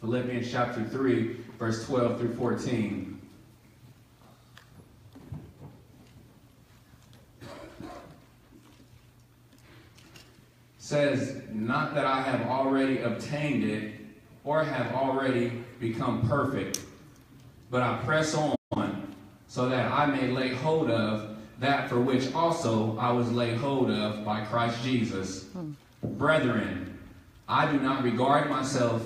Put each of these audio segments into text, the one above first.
Philippians chapter 3, verse 12 through 14. Says, not that I have already obtained it or have already become perfect, but I press on so that I may lay hold of that for which also I was laid hold of by Christ Jesus. Brethren, I do not regard myself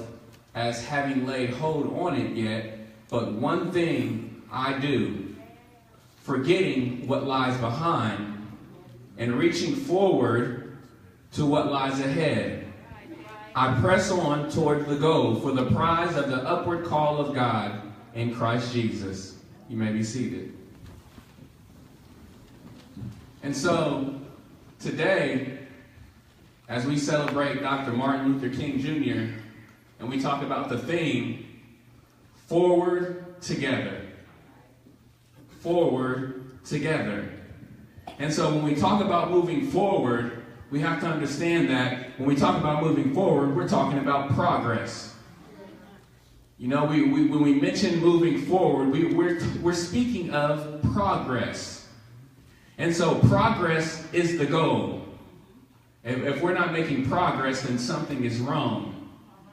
as having laid hold on it yet, but one thing I do, forgetting what lies behind and reaching forward to what lies ahead. I press on toward the goal for the prize of the upward call of God in Christ Jesus. You may be seated. And so, today, as we celebrate Dr. Martin Luther King Jr., and we talk about the theme, forward together. Forward together. And so when we talk about moving forward, we have to understand that when we talk about moving forward, we're talking about progress. You know, when we mention moving forward, we're speaking of progress. And so progress is the goal. If we're not making progress, then something is wrong.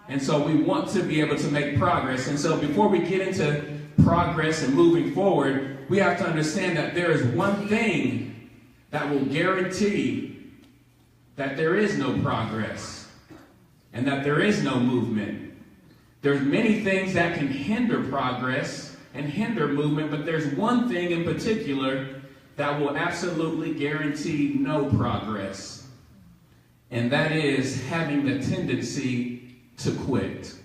And so we want to be able to make progress. And so before we get into progress and moving forward, we have to understand that there is one thing that will guarantee that there is no progress and that there is no movement. There's many things that can hinder progress and hinder movement, but there's one thing in particular that will absolutely guarantee no progress. And that is having the tendency to quit.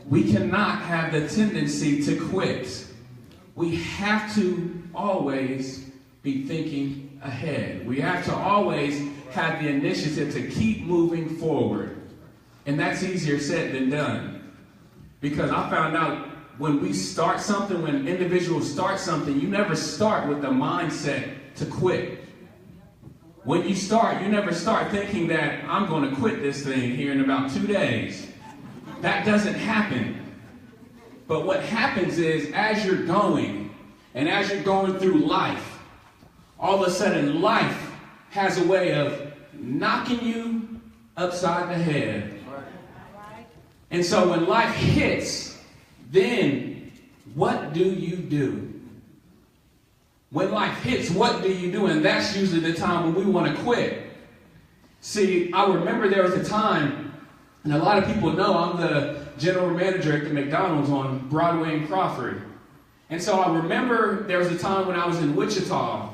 We cannot have the tendency to quit. We have to always be thinking ahead. We have to always have the initiative to keep moving forward. And that's easier said than done. Because I found out when we start something, when individuals start something, you never start with the mindset to quit. When you start, you never start thinking that I'm going to quit this thing here in about 2 days. That doesn't happen. But what happens is as you're going, and as you're going through life, all of a sudden life has a way of knocking you upside the head. And so when life hits, then what do you do? When life hits, what do you do? And that's usually the time when we want to quit. See, I remember there was a time, and a lot of people know I'm the general manager at the McDonald's on Broadway and Crawford. And so I remember there was a time when I was in Wichita,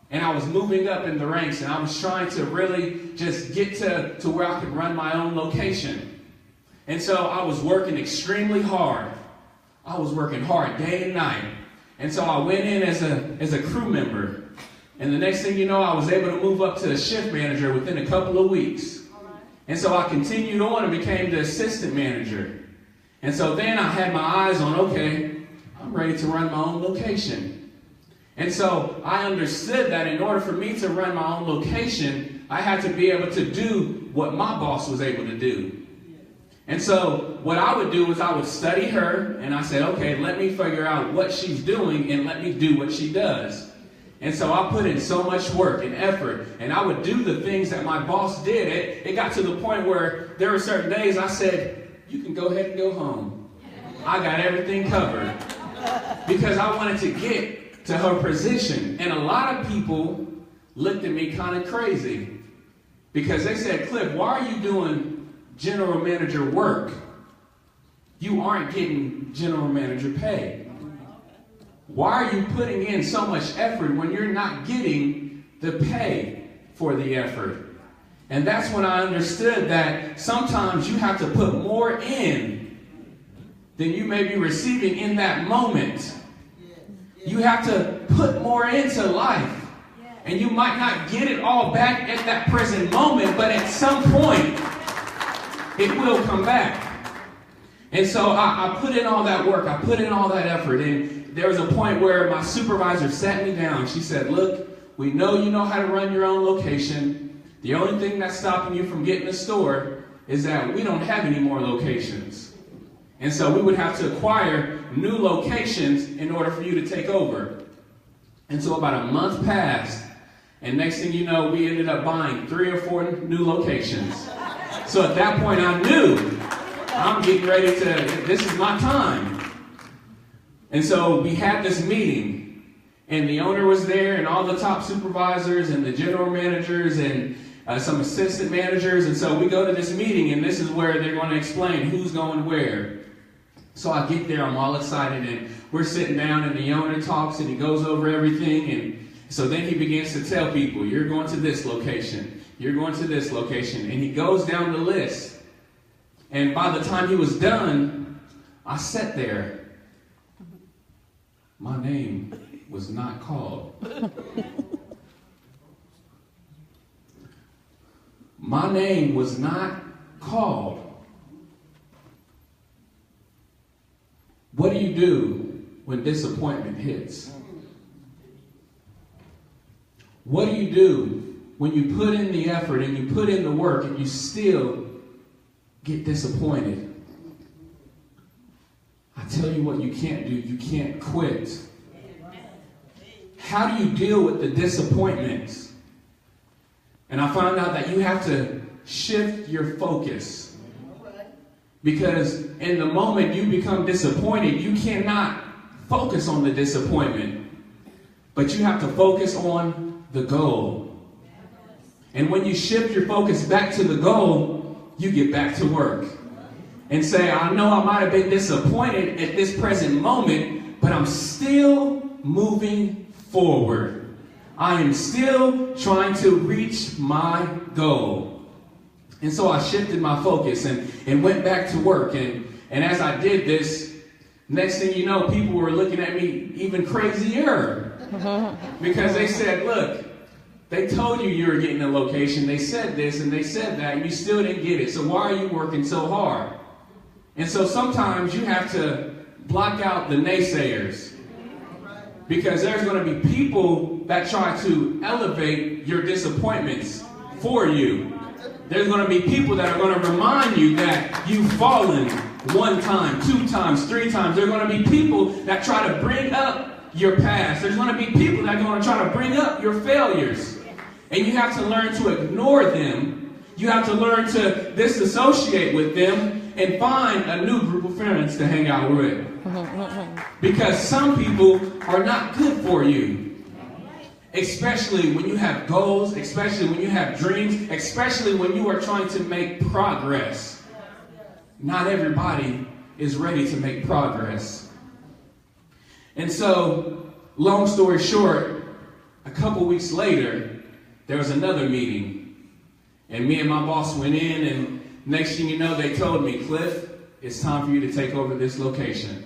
and I was moving up in the ranks, and I was trying to really just get to where I could run my own location. And so I was working extremely hard. I was working hard day and night. And so I went in as a crew member. And the next thing you know, I was able to move up to a shift manager within a couple of weeks. And so I continued on and became the assistant manager. And so then I had my eyes on, okay, I'm ready to run my own location. And so I understood that in order for me to run my own location, I had to be able to do what my boss was able to do. And so what I would do is I would study her, and I said, okay, let me figure out what she's doing and let me do what she does. And so I put in so much work and effort, and I would do the things that my boss did. It got to the point where there were certain days I said, you can go ahead and go home. I got everything covered. Because I wanted to get to her position. And a lot of people looked at me kind of crazy. Because they said, Cliff, why are you doing general manager work? You aren't getting general manager pay. Why are you putting in so much effort when you're not getting the pay for the effort? And that's when I understood that sometimes you have to put more in than you may be receiving in that moment. You have to put more into life. And you might not get it all back at that present moment, but at some point, it will come back. And so I put in all that work. I put in all that effort. And there was a point where my supervisor sat me down. She said, look, we know you know how to run your own location. The only thing that's stopping you from getting a store is that we don't have any more locations. And so we would have to acquire new locations in order for you to take over. And so about a month passed, and next thing you know, we ended up buying 3 or 4 new locations. So at that point, I knew I'm getting ready to, this is my time. And so we had this meeting, and the owner was there, and all the top supervisors, and the general managers, and some assistant managers. And so we go to this meeting, and this is where they're going to explain who's going where. So I get there, I'm all excited, and we're sitting down, and the owner talks, and he goes over everything. And so then he begins to tell people, you're going to this location, you're going to this location. And he goes down the list. And by the time he was done, I sat there. My name was not called. My name was not called. What do you do when disappointment hits? What do you do when you put in the effort and you put in the work and you still get disappointed? I tell you what you can't do. You can't quit. How do you deal with the disappointments? And I found out that you have to shift your focus. Because in the moment you become disappointed, you cannot focus on the disappointment. But you have to focus on the goal. And when you shift your focus back to the goal, you get back to work. And say, I know I might have been disappointed at this present moment, but I'm still moving forward. I am still trying to reach my goal. And so I shifted my focus and went back to work. And as I did this, next thing you know, people were looking at me even crazier. Because they said, look, they told you were getting a location. They said this and they said that, and you still didn't get it. So why are you working so hard? And so sometimes you have to block out the naysayers. Because there's going to be people that try to elevate your disappointments for you. There's going to be people that are going to remind you that you've fallen 1 time, 2 times, 3 times. There are going to be people that try to bring up your past. There's going to be people that are going to try to bring up your failures. And you have to learn to ignore them. You have to learn to disassociate with them and find a new group of friends to hang out with. Because some people are not good for you. Especially when you have goals, especially when you have dreams, especially when you are trying to make progress. Not everybody is ready to make progress. And so, long story short, a couple weeks later, there was another meeting. And me and my boss went in, and next thing you know, they told me, Cliff, it's time for you to take over this location.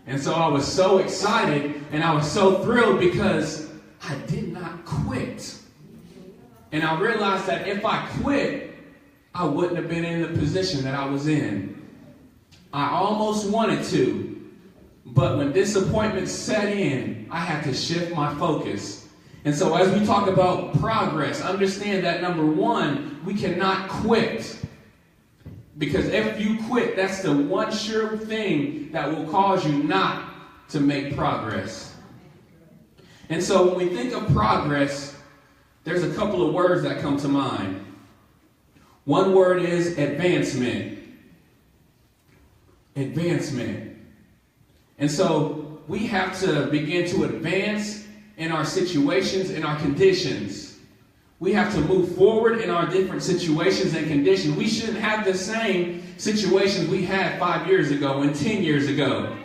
And so I was so excited, and I was so thrilled because I did not quit. And I realized that if I quit, I wouldn't have been in the position that I was in. I almost wanted to, but when disappointment set in, I had to shift my focus. And so as we talk about progress, understand that number 1, we cannot quit. Because if you quit, that's the one sure thing that will cause you not to make progress. And so when we think of progress, there's a couple of words that come to mind. One word is advancement. Advancement. And so we have to begin to advance in our situations, in our conditions. We have to move forward in our different situations and conditions. We shouldn't have the same situations we had 5 years ago and 10 years ago.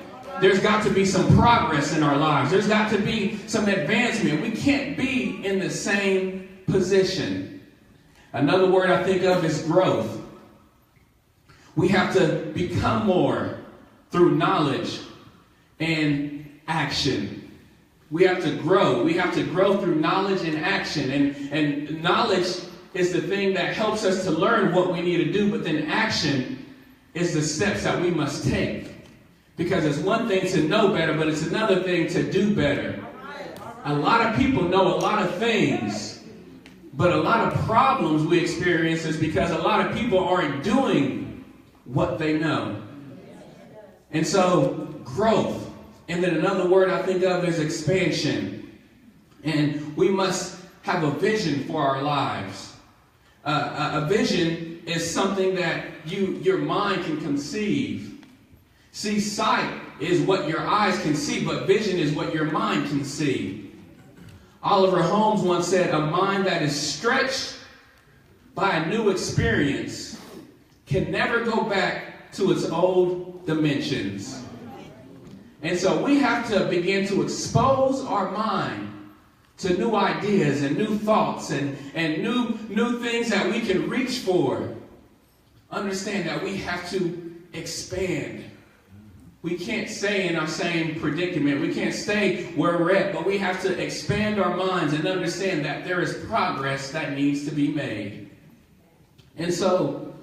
There's got to be some progress in our lives. There's got to be some advancement. We can't be in the same position. Another word I think of is growth. We have to become more through knowledge and action. We have to grow. We have to grow through knowledge and action. And knowledge is the thing that helps us to learn what we need to do, but then action is the steps that we must take. Because it's one thing to know better, but it's another thing to do better. A lot of people know a lot of things, but a lot of problems we experience is because a lot of people aren't doing what they know. And so growth. And then another word I think of is expansion. And we must have a vision for our lives. A vision is something that your mind can conceive. See, sight is what your eyes can see, but vision is what your mind can see. Oliver Holmes once said, a mind that is stretched by a new experience can never go back to its old dimensions. And so we have to begin to expose our mind to new ideas and new thoughts and new things that we can reach for. Understand that we have to expand. We can't stay in our same predicament. We can't stay where we're at, but we have to expand our minds and understand that there is progress that needs to be made. And so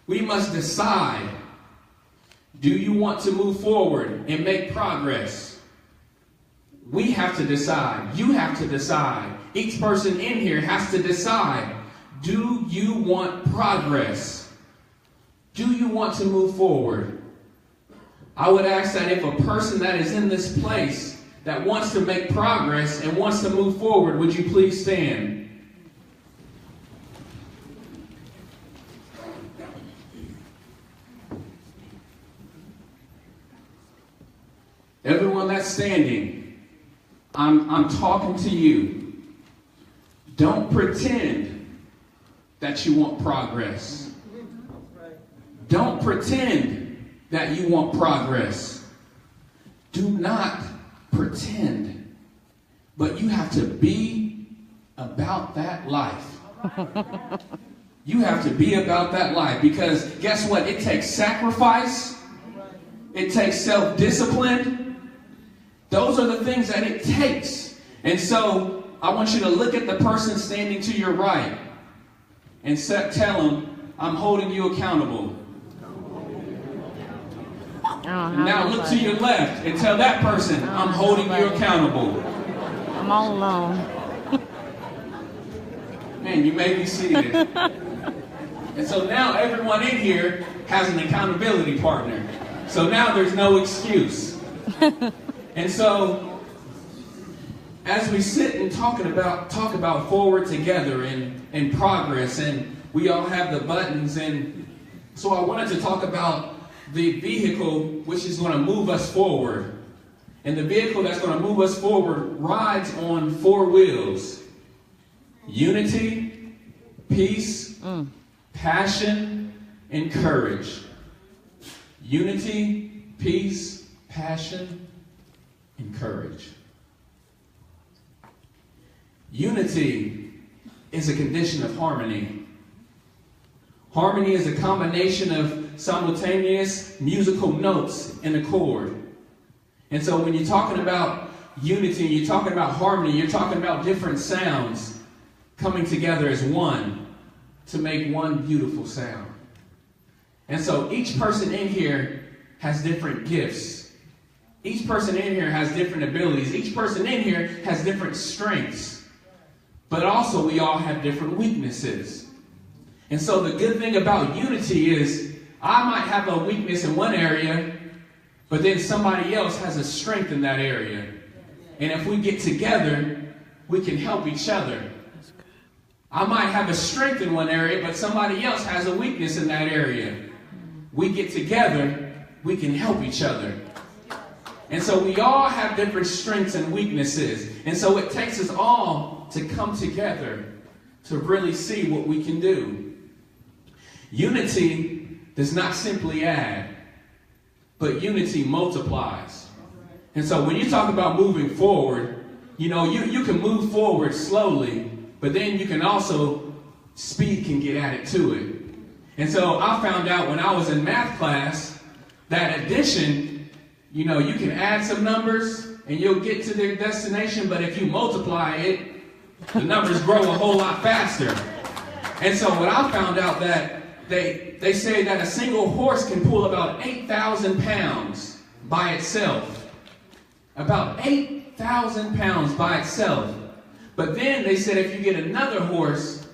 we must decide, do you want to move forward and make progress? We have to decide. You have to decide. Each person in here has to decide, do you want progress? Do you want to move forward? I would ask that if a person that is in this place that wants to make progress and wants to move forward, would you please stand? Everyone that's standing, I'm talking to you. Don't pretend that you want progress. Don't pretend that you want progress. Do not pretend, but you have to be about that life. You have to be about that life, because guess what? It takes sacrifice. It takes self-discipline. Those are the things that it takes. And so I want you to look at the person standing to your right and tell them, I'm holding you accountable. Now look to your left and tell that person, I'm holding you accountable. I'm all alone. Man, you may be seated. And so now everyone in here has an accountability partner. So now there's no excuse. And so as we sit and talk about forward together and progress, and we all have the buttons, and so I wanted to talk about the vehicle which is going to move us forward. And the vehicle that's going to move us forward rides on 4 wheels. Unity, peace, passion, and courage. Unity, peace, passion, and courage. Unity is a condition of harmony. Harmony is a combination of simultaneous musical notes in a chord. And so when you're talking about unity, you're talking about harmony, you're talking about different sounds coming together as one to make one beautiful sound. And so each person in here has different gifts. Each person in here has different abilities. Each person in here has different strengths. But also we all have different weaknesses. And so the good thing about unity is I might have a weakness in one area, but then somebody else has a strength in that area. And if we get together, we can help each other. I might have a strength in one area, but somebody else has a weakness in that area. We get together, we can help each other. And so we all have different strengths and weaknesses. And so it takes us all to come together to really see what we can do. Unity does not simply add, but unity multiplies. And so when you talk about moving forward, you can move forward slowly, but then you can also, speed can get added to it. And so I found out when I was in math class that addition, you can add some numbers and you'll get to their destination, but if you multiply it, the numbers grow a whole lot faster. And so what I found out that they say that a single horse can pull about 8,000 pounds by itself. About 8,000 pounds by itself. But then they said if you get another horse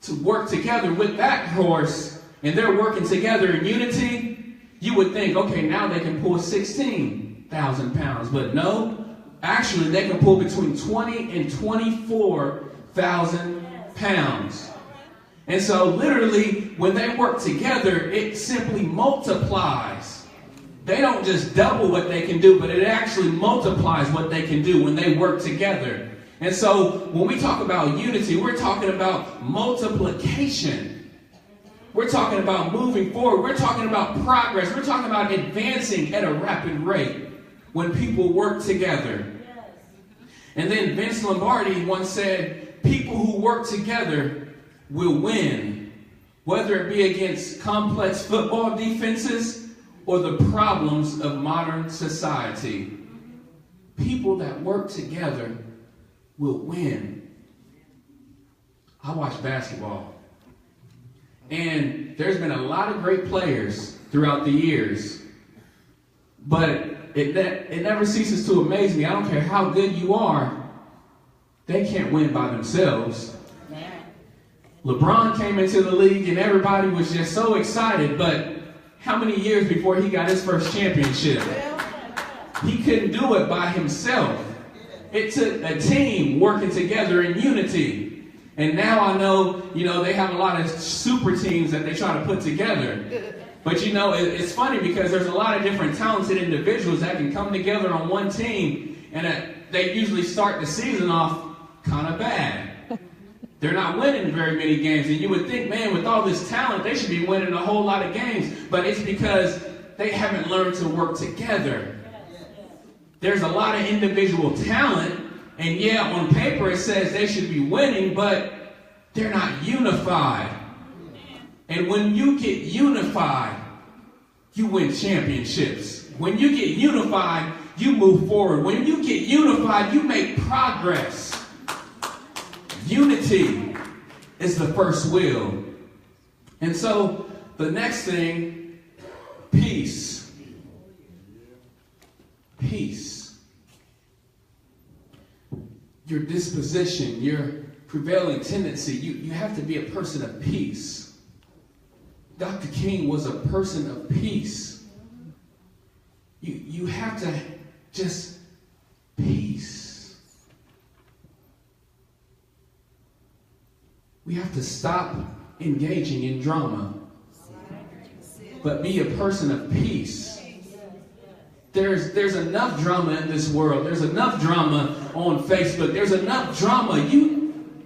to work together with that horse, and they're working together in unity, You would think, okay, now they can pull 16,000 pounds. But no, actually they can pull between 20 and 24,000 pounds. And so literally, when they work together, it simply multiplies. They don't just double what they can do, but it actually multiplies what they can do when they work together. And so when we talk about unity, we're talking about multiplication. We're talking about moving forward. We're talking about progress. We're talking about advancing at a rapid rate when people work together. And then Vince Lombardi once said, people who work together will win, whether it be against complex football defenses or the problems of modern society. People that work together will win. I watch basketball, and there's been a lot of great players throughout the years, but it never ceases to amaze me. I don't care how good you are, they can't win by themselves. LeBron came into the league and everybody was just so excited, but how many years before he got his first championship? He couldn't do it by himself. It took a team working together in unity. And now I know, they have a lot of super teams that they try to put together. But it's funny because there's a lot of different talented individuals that can come together on one team, and they usually start the season off kind of bad. They're not winning very many games, and you would think, man, with all this talent, they should be winning a whole lot of games. But it's because they haven't learned to work together. There's a lot of individual talent, and yeah, on paper it says they should be winning, but they're not unified. And when you get unified, you win championships. When you get unified, you move forward. When you get unified, you make progress. Unity is the first will. And so the next thing, peace. Peace. Your disposition, your prevailing tendency, you have to be a person of peace. Dr. King was a person of peace. You have to just peace. We have to stop engaging in drama, but be a person of peace. There's enough drama in this world. There's enough drama on Facebook. There's enough drama.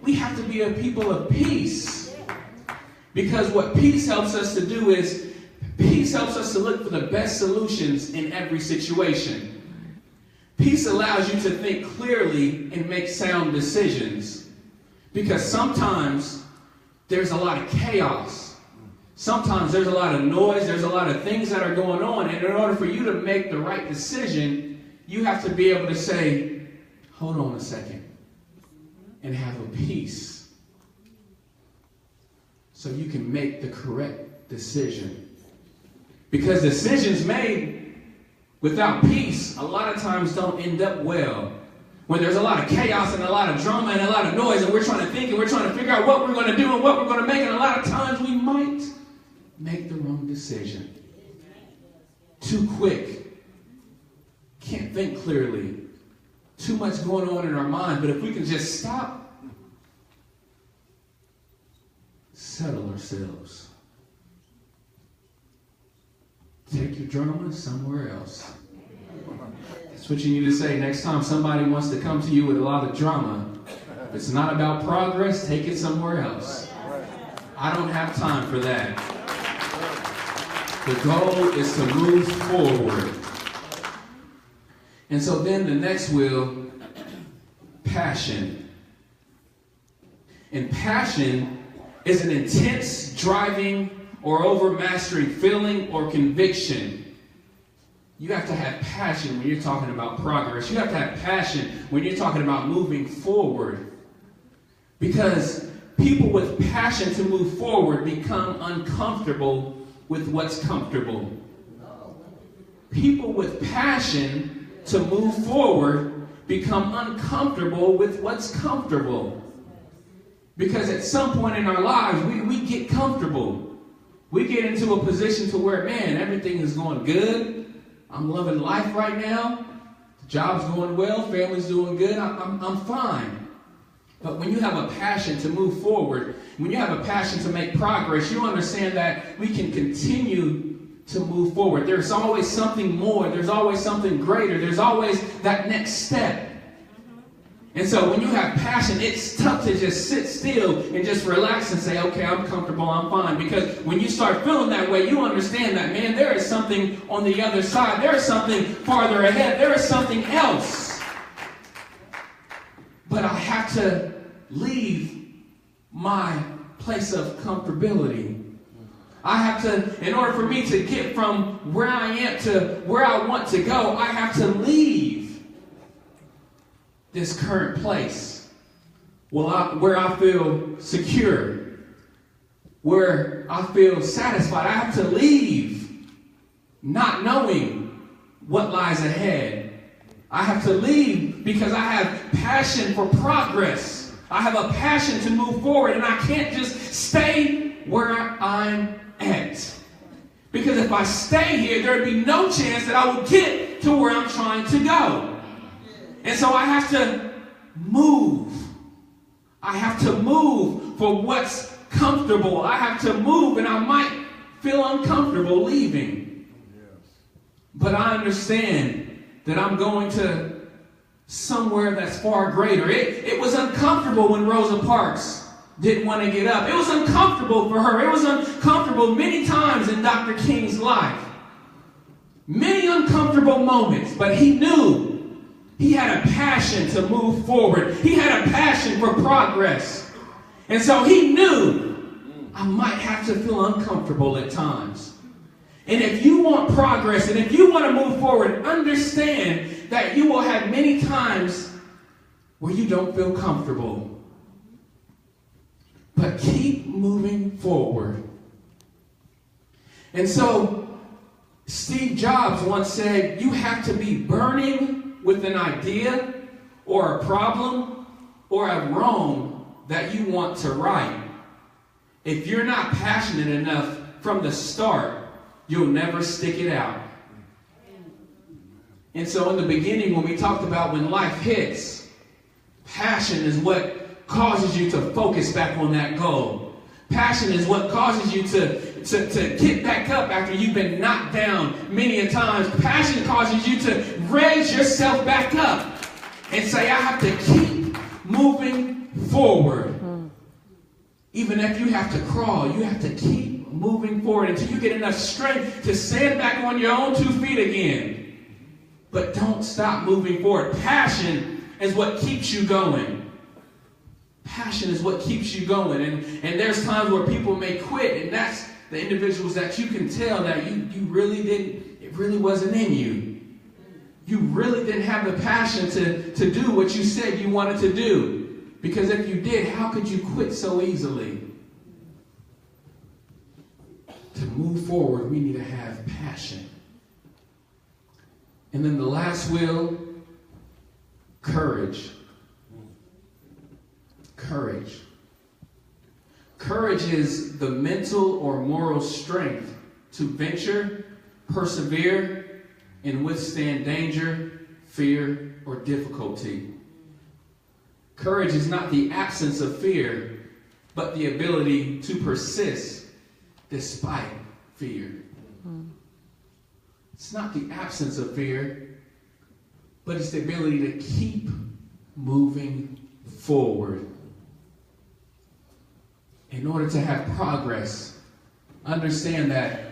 We have to be a people of peace. Because what peace helps us to do is, peace helps us to look for the best solutions in every situation. Peace allows you to think clearly and make sound decisions. Because sometimes there's a lot of chaos. Sometimes there's a lot of noise. There's a lot of things that are going on. And in order for you to make the right decision, you have to be able to say, hold on a second, and have a peace. So you can make the correct decision. Because decisions made without peace a lot of times don't end up well. When there's a lot of chaos and a lot of drama and a lot of noise, and we're trying to think and we're trying to figure out what we're going to do and what we're going to make, and a lot of times we might make the wrong decision. Too quick. Can't think clearly. Too much going on in our mind. But if we can just stop, settle ourselves. Take your drama somewhere else. That's what you need to say next time somebody wants to come to you with a lot of drama. If it's not about progress, take it somewhere else. I don't have time for that. The goal is to move forward. And so then the next will, passion. And passion is an intense, driving, or overmastering feeling or conviction. You have to have passion when you're talking about progress. You have to have passion when you're talking about moving forward. Because people with passion to move forward become uncomfortable with what's comfortable. People with passion to move forward become uncomfortable with what's comfortable. Because at some point in our lives, we get comfortable. We get into a position to where, man, everything is going good. I'm loving life right now. The job's going well. Family's doing good. I'm fine. But when you have a passion to move forward, when you have a passion to make progress, you understand that we can continue to move forward. There's always something more. There's always something greater. There's always that next step. And so when you have passion, it's tough to just sit still and just relax and say, okay, I'm comfortable, I'm fine. Because when you start feeling that way, you understand that, man, there is something on the other side. There is something farther ahead. There is something else. But I have to leave my place of comfortability. I have to, in order for me to get from where I am to where I want to go, I have to leave this current place where I feel secure, where I feel satisfied. I have to leave not knowing what lies ahead. I have to leave because I have passion for progress. I have a passion to move forward, and I can't just stay where I'm at. Because if I stay here, there would be no chance that I will get to where I'm trying to go. And so I have to move. I have to move for what's comfortable. I have to move, and I might feel uncomfortable leaving. But I understand that I'm going to somewhere that's far greater. It was uncomfortable when Rosa Parks didn't want to get up. It was uncomfortable for her. It was uncomfortable many times in Dr. King's life. Many uncomfortable moments, but he knew he had a passion to move forward. He had a passion for progress. And so he knew I might have to feel uncomfortable at times. And if you want progress and if you want to move forward, understand that you will have many times where you don't feel comfortable. But keep moving forward. And so Steve Jobs once said, you have to be burning with an idea or a problem or a wrong that you want to right. If you're not passionate enough from the start, you'll never stick it out. And so in the beginning, when we talked about when life hits, passion is what causes you to focus back on that goal. Passion is what causes you to get back up after you've been knocked down many a times. Passion causes you to raise yourself back up and say, I have to keep moving forward. Even if you have to crawl, you have to keep moving forward until you get enough strength to stand back on your own 2 feet again. But don't stop moving forward. Passion is what keeps you going. Passion is what keeps you going. And there's times where people may quit, and that's the individuals that you can tell that you really didn't, it really wasn't in you. You really didn't have the passion to do what you said you wanted to do. Because if you did, how could you quit so easily? To move forward, we need to have passion. And then the last will, courage. Courage. Courage is the mental or moral strength to venture, persevere, and withstand danger, fear, or difficulty. Courage is not the absence of fear, but the ability to persist despite fear. It's not the absence of fear, but it's the ability to keep moving forward. In order to have progress, understand that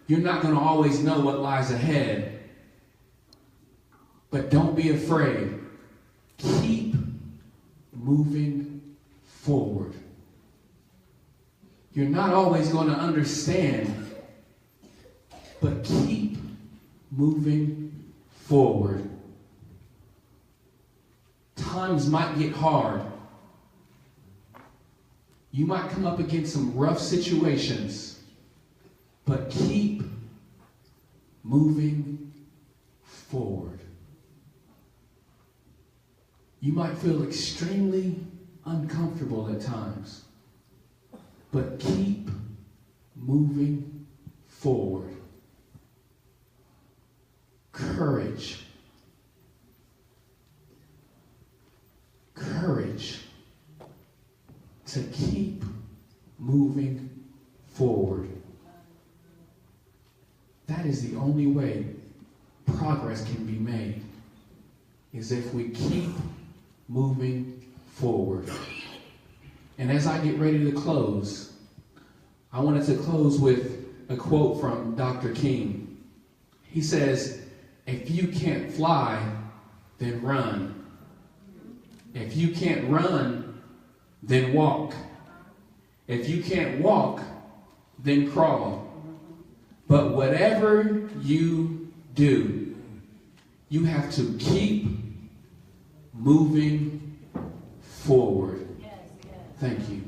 you're not going to always know what lies ahead. But don't be afraid. Keep moving forward. You're not always going to understand, but keep moving forward. Times might get hard. You might come up against some rough situations, but keep moving forward. You might feel extremely uncomfortable at times, but keep moving forward. Courage. Courage to keep moving forward. That is the only way progress can be made, is if we keep moving forward. And as I get ready to close, I wanted to close with a quote from Dr. King. He says, "If you can't fly, then run. If you can't run, then walk. If you can't walk, then crawl. But whatever you do, you have to keep moving forward." Thank you.